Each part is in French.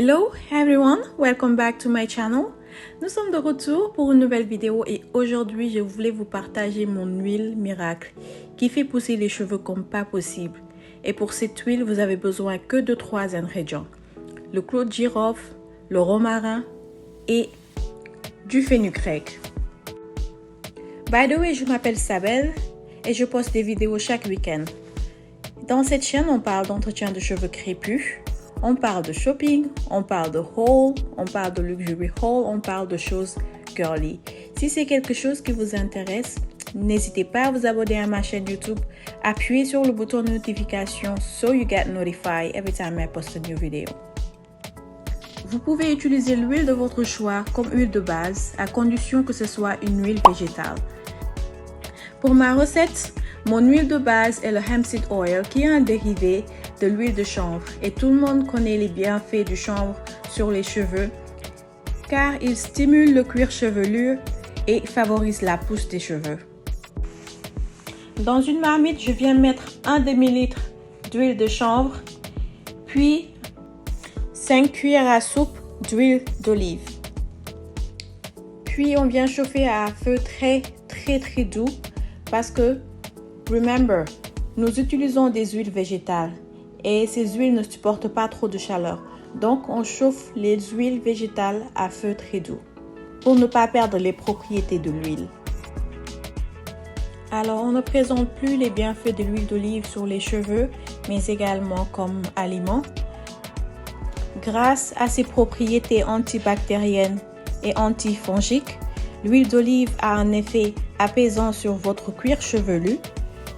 Hello everyone, welcome back to my channel. Nous sommes de retour pour une nouvelle vidéo et aujourd'hui je voulais vous partager mon huile miracle qui fait pousser les cheveux comme pas possible. Et pour cette huile, vous avez besoin que de 3 ingrédients. Le clou de girofle, le romarin et du fenugrec. By the way, je m'appelle Sabel et je poste des vidéos chaque week-end. Dans cette chaîne, on parle d'entretien de cheveux crépus, on parle de shopping, on parle de haul, on parle de luxury haul, on parle de choses girly. Si c'est quelque chose qui vous intéresse, n'hésitez pas à vous abonner à ma chaîne YouTube, appuyez sur le bouton de notification so you get notified every time I post a new video. Vous pouvez utiliser l'huile de votre choix comme huile de base, à condition que ce soit une huile végétale. Pour ma recette, mon huile de base est le hemp seed oil qui est un dérivé de l'huile de chanvre et tout le monde connaît les bienfaits du chanvre sur les cheveux car il stimule le cuir chevelu et favorise la pousse des cheveux. Dans une marmite, je viens mettre un demi-litre d'huile de chanvre puis 5 cuillères à soupe d'huile d'olive. Puis on vient chauffer à feu très doux parce que remember, nous utilisons des huiles végétales et ces huiles ne supportent pas trop de chaleur. Donc, on chauffe les huiles végétales à feu très doux pour ne pas perdre les propriétés de l'huile. Alors, on ne présente plus les bienfaits de l'huile d'olive sur les cheveux, mais également comme aliment. Grâce à ses propriétés antibactériennes et antifongiques, l'huile d'olive a un effet apaisant sur votre cuir chevelu.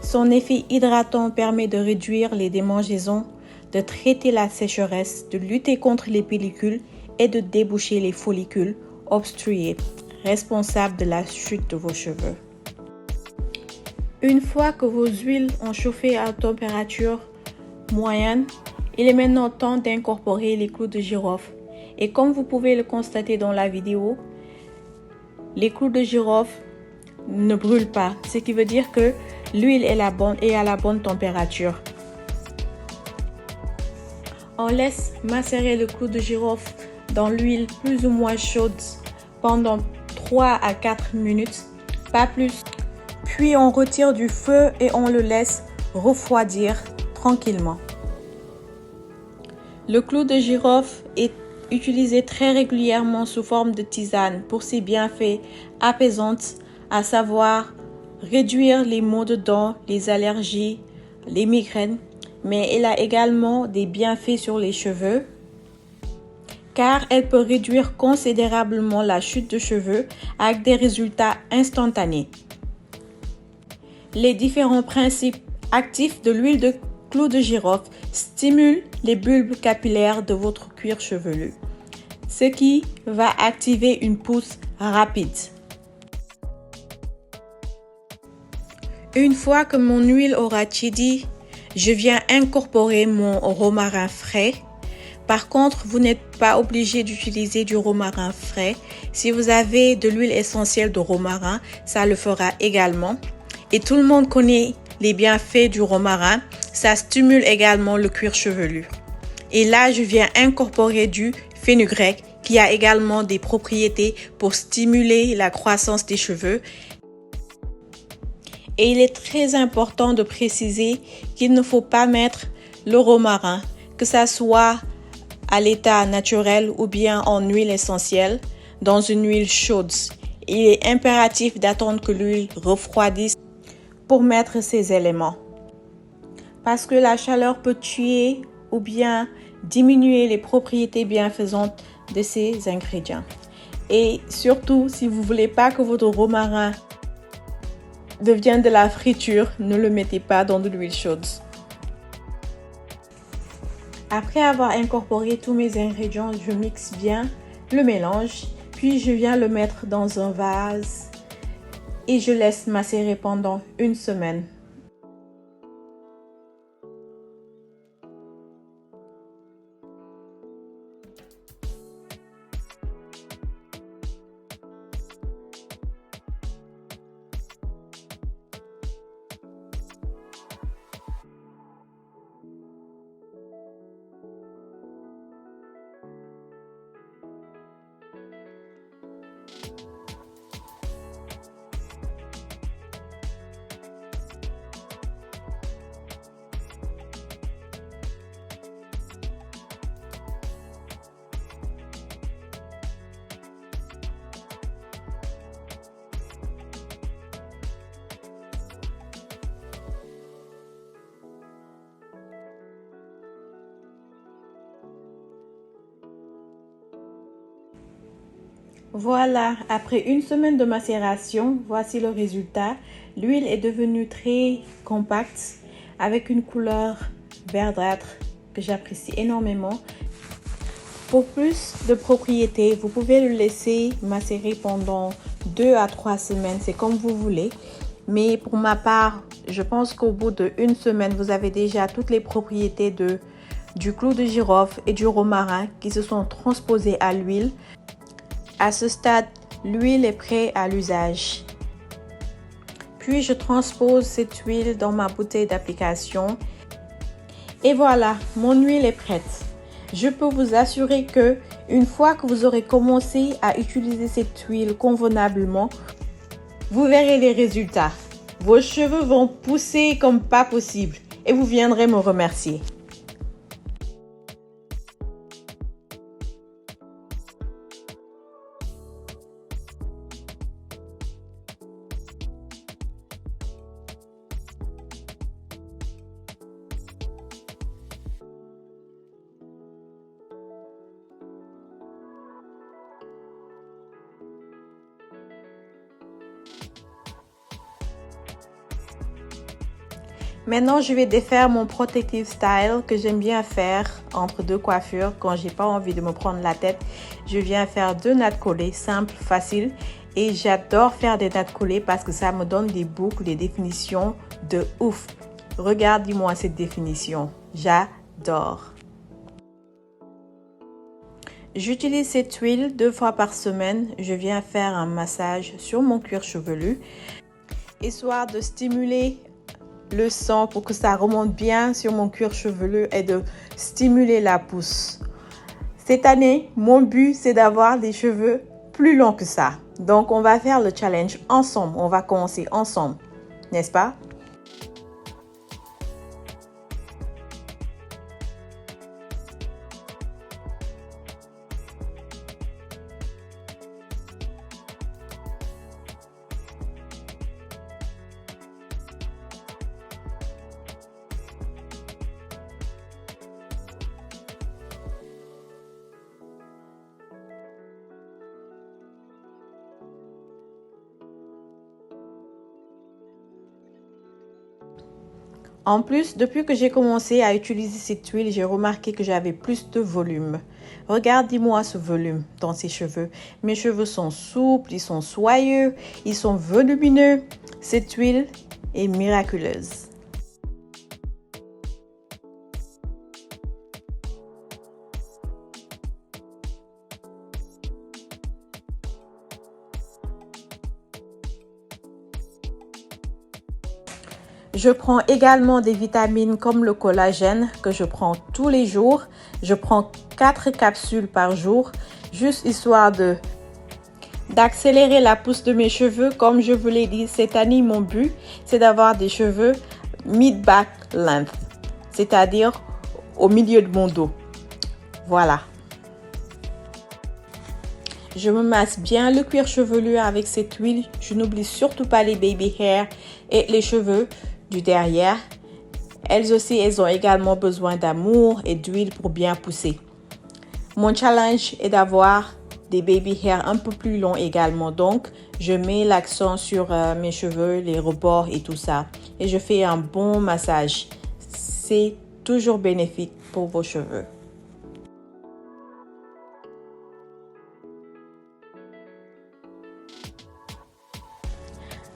Son effet hydratant permet de réduire les démangeaisons, de traiter la sécheresse, de lutter contre les pellicules et de déboucher les follicules obstrués, responsables de la chute de vos cheveux. Une fois que vos huiles ont chauffé à température moyenne, il est maintenant temps d'incorporer les clous de girofle. Et comme vous pouvez le constater dans la vidéo, les clous de girofle ne brûlent pas, ce qui veut dire que l'huile est à la bonne température. On laisse macérer le clou de girofle dans l'huile plus ou moins chaude pendant 3 à 4 minutes, pas plus. Puis on retire du feu et on le laisse refroidir tranquillement. Le clou de girofle est utilisé très régulièrement sous forme de tisane pour ses bienfaits apaisants, à savoir réduire les maux de dents, les allergies, les migraines, mais elle a également des bienfaits sur les cheveux car elle peut réduire considérablement la chute de cheveux avec des résultats instantanés. Les différents principes actifs de l'huile de clou de girofle stimulent les bulbes capillaires de votre cuir chevelu, ce qui va activer une pousse rapide. Une fois que mon huile aura tiédi, je viens incorporer mon romarin frais. Par contre, vous n'êtes pas obligé d'utiliser du romarin frais. Si vous avez de l'huile essentielle de romarin, ça le fera également. Et tout le monde connaît les bienfaits du romarin. Ça stimule également le cuir chevelu. Et là, je viens incorporer du fenugrec qui a également des propriétés pour stimuler la croissance des cheveux. Et il est très important de préciser qu'il ne faut pas mettre le romarin, que ça soit à l'état naturel ou bien en huile essentielle, dans une huile chaude. Il est impératif d'attendre que l'huile refroidisse pour mettre ces éléments. Parce que la chaleur peut tuer ou bien diminuer les propriétés bienfaisantes de ces ingrédients. Et surtout, si vous ne voulez pas que votre romarin devienne de la friture, ne le mettez pas dans de l'huile chaude. Après avoir incorporé tous mes ingrédients, je mixe bien le mélange, puis je viens le mettre dans un vase et je laisse macérer pendant 1 semaine. Voilà, après une semaine de macération, voici le résultat. L'huile est devenue très compacte avec une couleur verdâtre que j'apprécie énormément. Pour plus de propriétés, vous pouvez le laisser macérer pendant 2 à 3 semaines, c'est comme vous voulez. Mais pour ma part, je pense qu'au bout d'une semaine, vous avez déjà toutes les propriétés du clou de girofle et du romarin qui se sont transposées à l'huile. À ce stade, l'huile est prête à l'usage. Puis je transpose cette huile dans ma bouteille d'application. Et voilà, mon huile est prête. Je peux vous assurer que une fois que vous aurez commencé à utiliser cette huile convenablement, vous verrez les résultats. Vos cheveux vont pousser comme pas possible et vous viendrez me remercier. Maintenant, je vais défaire mon protective style que j'aime bien faire entre deux coiffures quand j'ai pas envie de me prendre la tête. Je viens faire 2 nattes collées, simples, faciles. Et j'adore faire des nattes collées parce que ça me donne des boucles, des définitions de ouf. Regardez-moi cette définition. J'adore. J'utilise cette huile 2 fois par semaine. Je viens faire un massage sur mon cuir chevelu, histoire de stimuler le sang pour que ça remonte bien sur mon cuir chevelu et de stimuler la pousse. Cette année, mon but, c'est d'avoir des cheveux plus longs que ça. Donc, on va faire le challenge ensemble. On va commencer ensemble, n'est-ce pas? En plus, depuis que j'ai commencé à utiliser cette huile, j'ai remarqué que j'avais plus de volume. Regardez-moi ce volume dans ces cheveux. Mes cheveux sont souples, ils sont soyeux, ils sont volumineux. Cette huile est miraculeuse. Je prends également des vitamines comme le collagène que je prends tous les jours. Je prends 4 capsules par jour, juste histoire d'accélérer la pousse de mes cheveux. Comme je vous l'ai dit, cette année, mon but, c'est d'avoir des cheveux mid-back length, c'est-à-dire au milieu de mon dos. Voilà. Je me masse bien le cuir chevelu avec cette huile. Je n'oublie surtout pas les baby hair et les cheveux du derrière. Elles aussi, elles ont également besoin d'amour et d'huile pour bien pousser. Mon challenge est d'avoir des baby hair un peu plus longs également. Donc, je mets l'accent sur mes cheveux, les rebords et tout ça. Et je fais un bon massage. C'est toujours bénéfique pour vos cheveux.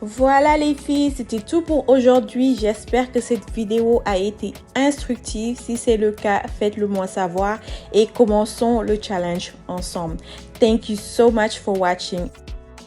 Voilà les filles, c'était tout pour aujourd'hui. J'espère que cette vidéo a été instructive. Si c'est le cas, faites-le moi savoir et commençons le challenge ensemble. Thank you so much for watching.